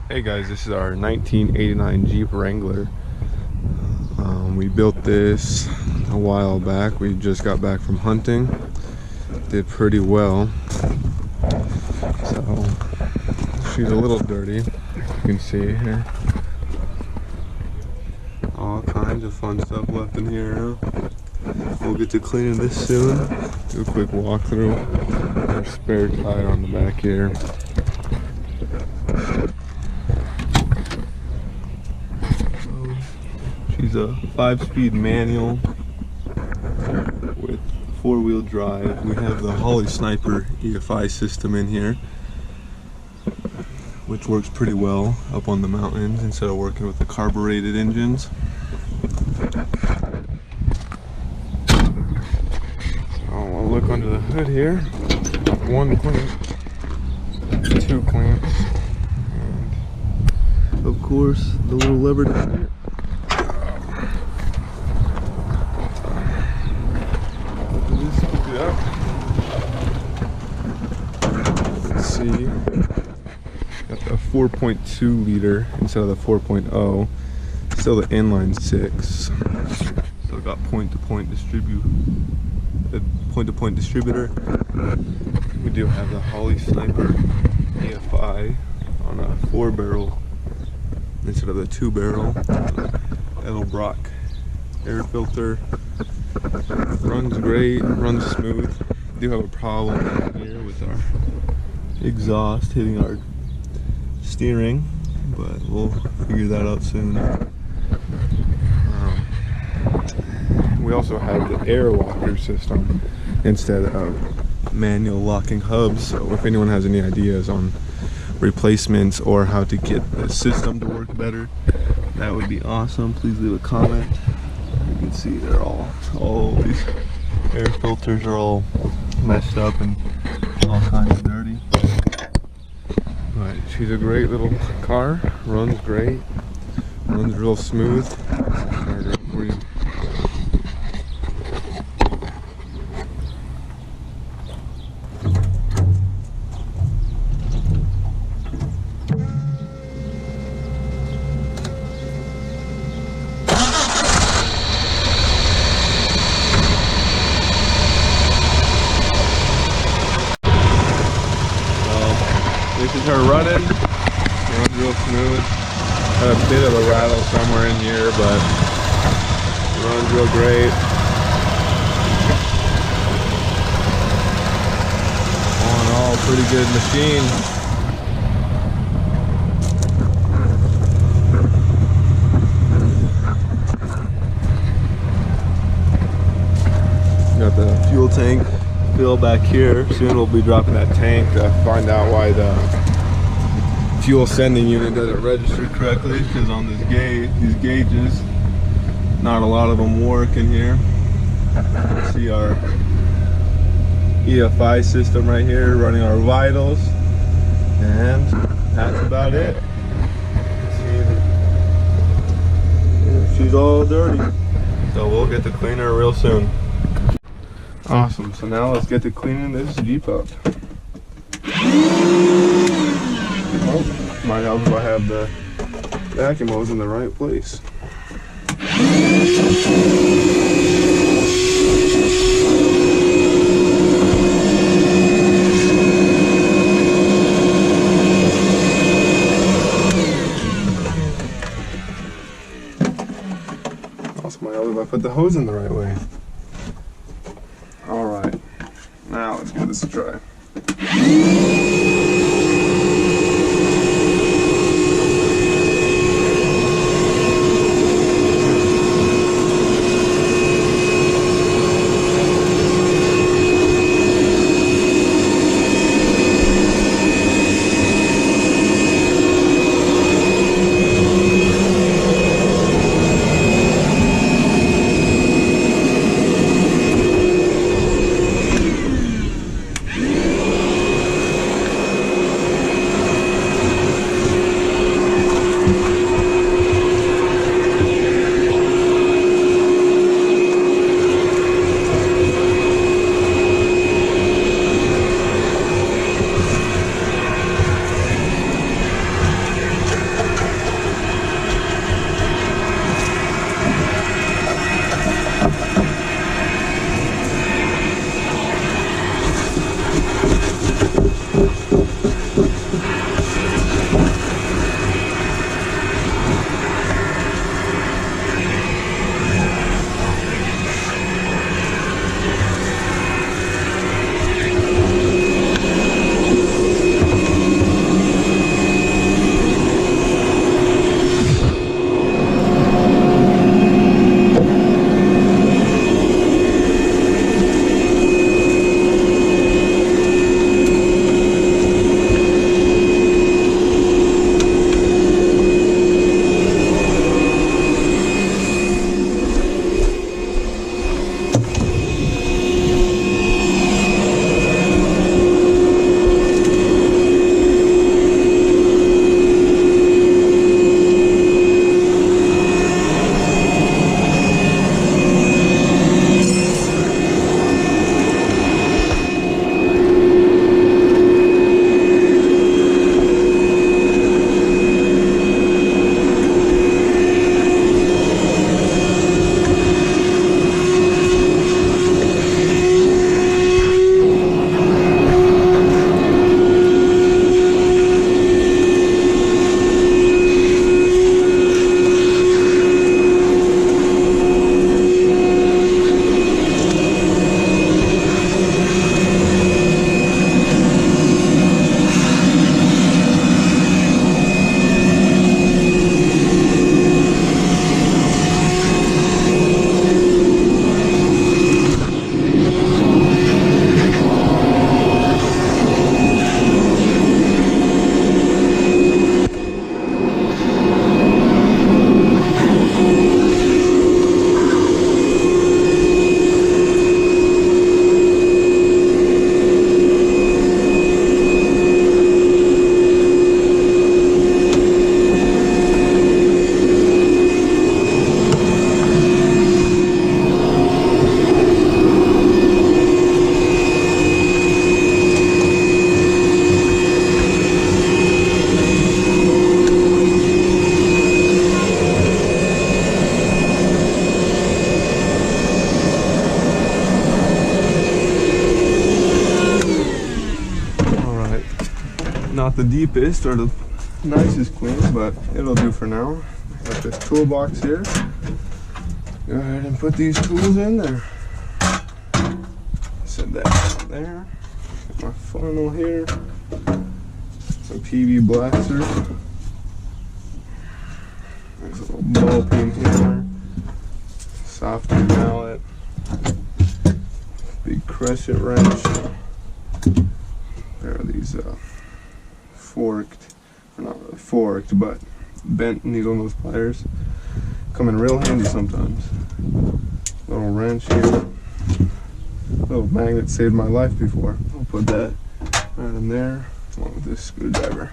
Hey guys, this is our 1989 Jeep Wrangler. We built this a while back. We just got back from hunting. Did pretty well. So she's a little dirty, you can see here. All kinds of fun stuff left in here. We'll get to cleaning this soon. Do a quick walkthrough. Our spare tire on the back here. She's a 5-speed manual with 4-wheel drive. We have the Holley Sniper EFI system in here, which works pretty well up on the mountains instead of working with the carbureted engines. So I'll look under the hood here. 1 clamp, 2 clamps, and of course the little lever down here. Let's see. Got the 4.2 liter instead of the 4.0. Still the inline 6. Still got point-to-point distributor. We do have the Holley Sniper EFI on a 4-barrel instead of the 2-barrel. Edelbrock air filter. Runs great, runs smooth. Do have a problem down here with our exhaust hitting our steering, but we'll figure that out soon. We also have the air locker system instead of manual locking hubs, so if anyone has any ideas on replacements or how to get the system to work better, that would be awesome. Please leave a comment. You can see they're all these air filters are all messed up and all kinds of dirty. But she's a great little car, runs great, runs real smooth. Start her up for you. This is her running. Runs real smooth. Had a bit of a rattle somewhere in here, but runs real great. All in all, pretty good machine. Got the fuel tank fill back here. Soon we'll be dropping that tank to find out why the fuel sending unit doesn't register correctly, because on this these gauges, not a lot of them work in here. See our EFI system right here running our vitals, and that's about it. See, she's all dirty, so we'll get to clean her real soon. Awesome, so now let's get to cleaning this Jeep up. Oh, might help if I have the vacuum hose in the right place. Also might help if I put the hose in the right way. Alright, now let's give this a try. the deepest or the nicest clean, but it'll do for now. Got this toolbox here. Go ahead and put these tools in there. Set that down there. Got my funnel here. Some PV blaster. There's a little ball peen here. Softening mallet. Big crescent wrench. There are these forked, or not really forked, but bent needle nose pliers. Come in real handy sometimes. Little wrench here. Little magnet saved my life before. I'll put that right in there, along with this screwdriver.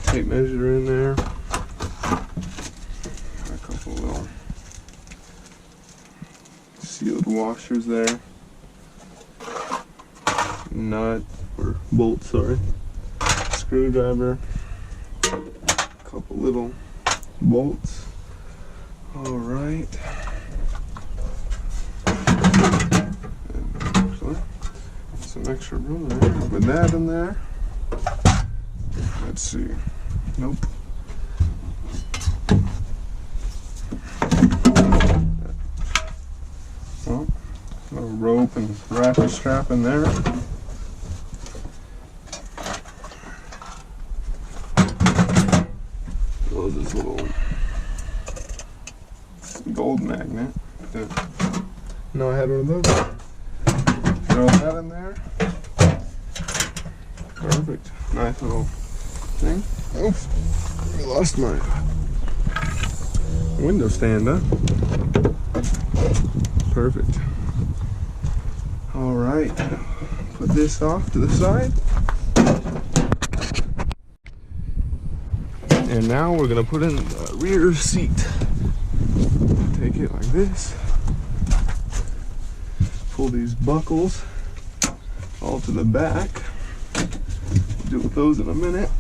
Tape measure in there. A couple little sealed washers there. Nut, or bolt, sorry. Screwdriver. A couple little bolts. Alright. Some extra room there. Put that in there. Let's see. Nope. Well, a little rope and ratchet strap in there. This little gold magnet. No, I had one of those. Throw that in there. Perfect. Nice little thing. Oops. I lost my window stand, huh? Perfect. Alright. Put this off to the side. And now we're gonna put in the rear seat. Take it like this. Pull these buckles all to the back. Deal with those in a minute.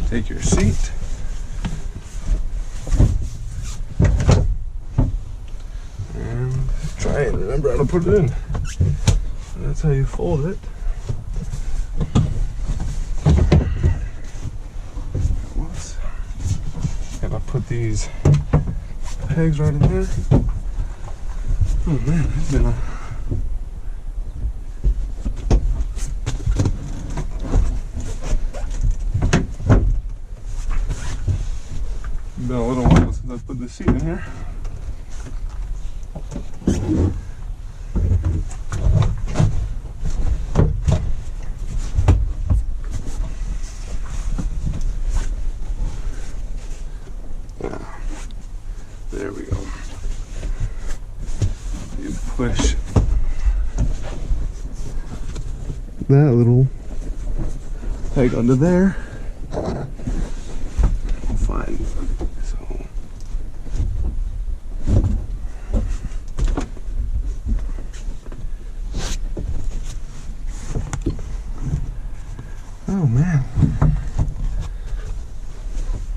Take your seat. And try and remember how to put it in. That's how you fold it. And I'll put these pegs right in there. Oh man, it's been a little while since I put the seat in here. There we go. You push that little peg under there. We'll find so. Oh man,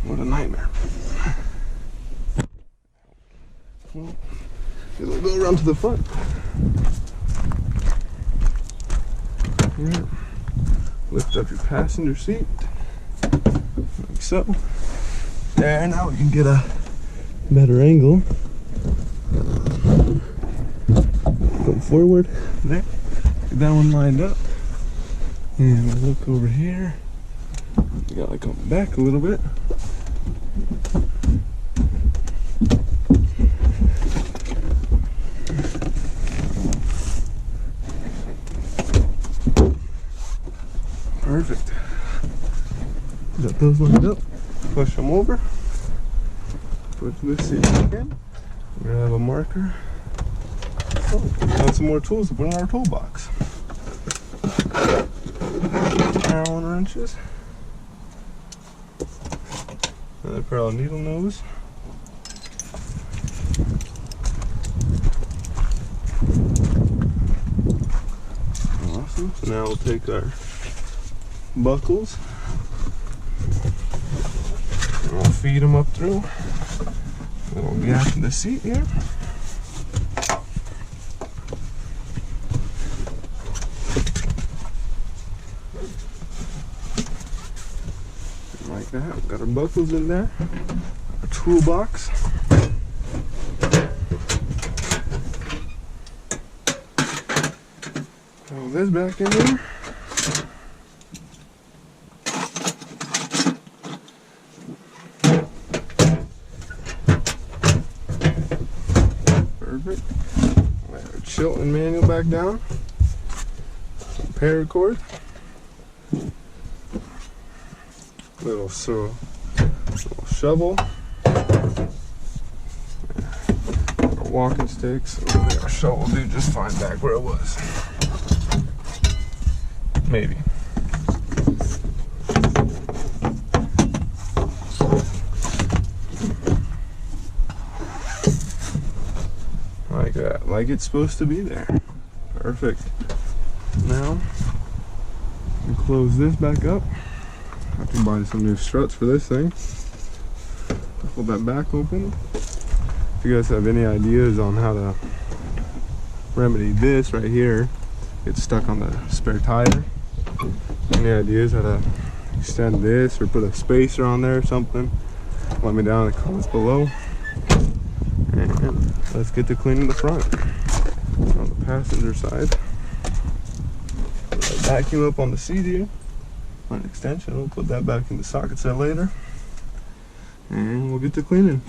what a nightmare. Well, it'll go around to the front. Here. Lift up your passenger seat, like so. There, now we can get a better angle. Go forward, there. Get that one lined up. And we'll look over here. You gotta come back a little bit. Perfect. Got those lined up. Push them over. Put this in again. Grab a marker. Oh, got some more tools to put in our toolbox. Allen wrenches. Another pair of needle nose. Awesome. So now we'll take our buckles and we'll feed them up through a little gap in the seat here. Like that. We've got our buckles in there. Our toolbox. Throw this back in there. Perfect. Lay our Chilton manual back down. Some paracord. Little shovel. Our walking sticks. Our shovel will do just fine back where it was. Maybe. Like that, like it's supposed to be there. Perfect. Now, we close this back up. Have to buy some new struts for this thing. Pull that back open. If you guys have any ideas on how to remedy this right here, it's stuck on the spare tire. Any ideas how to extend this or put a spacer on there or something, let me down in the comments below. And let's get to cleaning the front. On the passenger side, put a vacuum up on the seat here. An extension, we'll put that back in the socket set later. And we'll get to cleaning.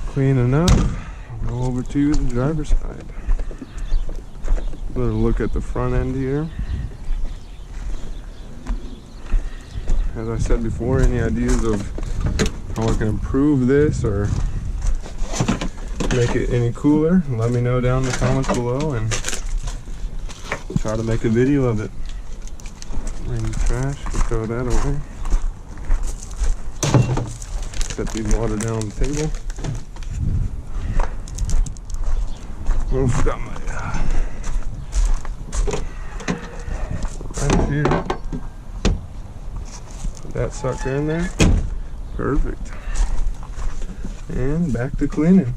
Clean enough. I'll go over to the driver's side. Another look at the front end here. As I said before, any ideas of how I can improve this or make it any cooler, let me know down in the comments below and we'll try to make a video of it. Any trash, we'll throw that away. Set these water down on the table. I've got my right here. Put that sucker in there. Perfect. And back to cleaning.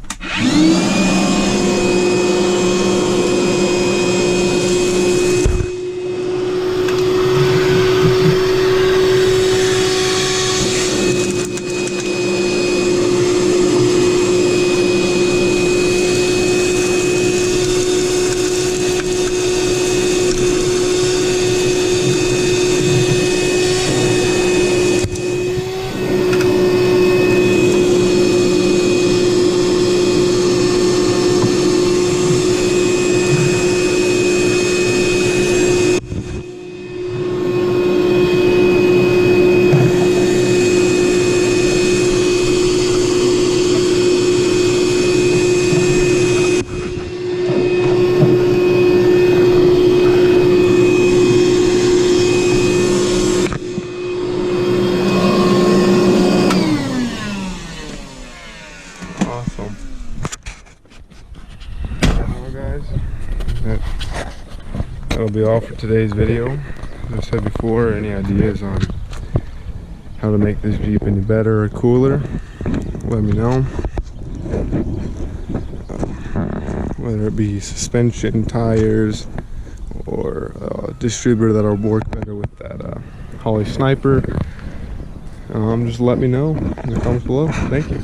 That'll be all for today's video. As I said before, any ideas on how to make this Jeep any better or cooler, let me know. Whether it be suspension, tires, or a distributor that'll work better with that Holly Sniper, just let me know in the comments below. Thank you.